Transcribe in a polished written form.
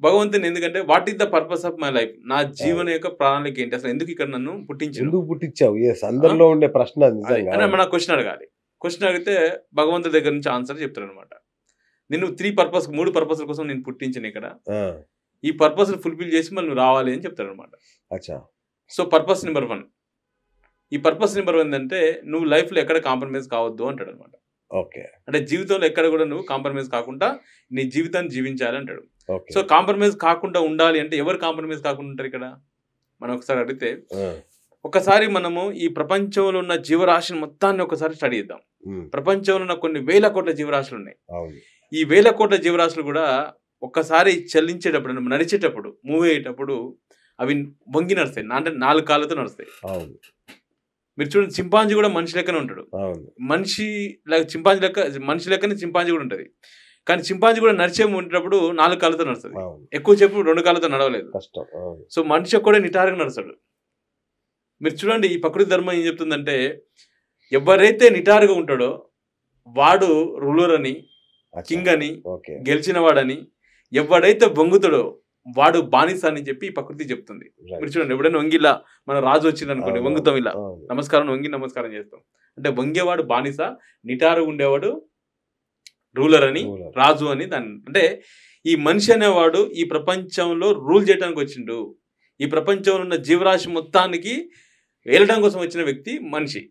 భగవంతుని ఎందుకంటే what is the purpose of my life, నా జీవన యొక్క ప్రణాళిక ఏంటి, అసలు ఎందుకు ఇక్కడ నన్ను పుట్టించావు. ఎందుకు పుట్టించావు? ఎస్, అందరిలో ఉండే ప్రశ్న నిజంగా. అని మన క్వశ్చన్ అడగాలి. క్వశ్చన్ అడిగితే భగవంతుడి దగ్గర నుంచి ఆన్సర్ చెప్తాడు అనమాట. నేను 3 పర్పస్ కోసం నేను పుట్టించాను ఇక్కడ, ఈ పర్పస్ ఫుల్ఫిల్ చేసి మళ్ళీ నువ్వు రావాలి అని చెప్తాడు అనమాట. సో పర్పస్ నెంబర్ 1, ఈ పర్పస్ నెంబర్ 1 ఏంటంటే నువ్వు లైఫ్లో ఎక్కడ కాంప్రమైజ్ కావద్దు అంటాడు అనమాట. ఓకే, అంటే జీవితంలో ఎక్కడ కూడా నువ్వు కాంప్రమైజ్ కాకుండా నీ జీవితాన్ని జీవించాలి అంటాడు. సో కాంప్రమైజ్ కాకుండా ఉండాలి అంటే ఎవరు కాంప్రమైజ్ కాకుండా ఉంటారు ఇక్కడ మనం ఒకసారి అడిగితే, ఒకసారి మనము ఈ ప్రపంచంలో ఉన్న జీవరాశిని మొత్తాన్ని ఒకసారి స్టడీ చేద్దాం. ప్రపంచంలో ఉన్న కొన్ని వేల కోట్ల జీవరాశులు ఉన్నాయి. ఈ వేల కోట్ల జీవరాశులు కూడా ఒక్కసారి చలించేటప్పుడు, నడిచేటప్పుడు, మూవ్ అయ్యేటప్పుడు అవి వంగి నడుస్తాయి, అంటే 4 కాళ్ళతో నడుస్తాయి. మీరు చూడండి, చింపాంజీ కూడా మనిషి లెక్కనే ఉంటాడు. మనిషి లెక్కనే చింపాంజీ కూడా ఉంటుంది. కానీ చింపాంజీ కూడా నడిచే ఉండేటప్పుడు 4 కాళ్ళతో నడుస్తుంది, ఎక్కువ చెప్పు 2 కాళ్ళతో నడవలేదు. సో మనిషి కూడా నిటారుగా నడుస్తాడు. మీరు చూడండి, ఈ ప్రకృతి ధర్మం ఏం చెప్తుందంటే, ఎవరైతే నిటారుగా ఉంటాడో వాడు రూలర్ అని, కింగ్ అని, గెలిచిన వాడని, ఎవడైతే బొంగుతాడో వాడు బానిస అని చెప్పి ప్రకృతి చెప్తుంది. మీరు చూడండి, ఎప్పుడైనా వంగిలా మన రాజు వచ్చింది అనుకోండి, వంగుతాం, ఇలా నమస్కారం వంగి నమస్కారం చేస్తాం. అంటే వంగేవాడు బానిస, నిటారుగా ఉండేవాడు రూలర్ అని, రాజు అని. దాన్ని అంటే ఈ మనిషి అనేవాడు ఈ ప్రపంచంలో రూల్ చేయడానికి వచ్చిండు. ఈ ప్రపంచంలో ఉన్న జీవరాశి మొత్తానికి ఏలడం కోసం వచ్చిన వ్యక్తి మనిషి.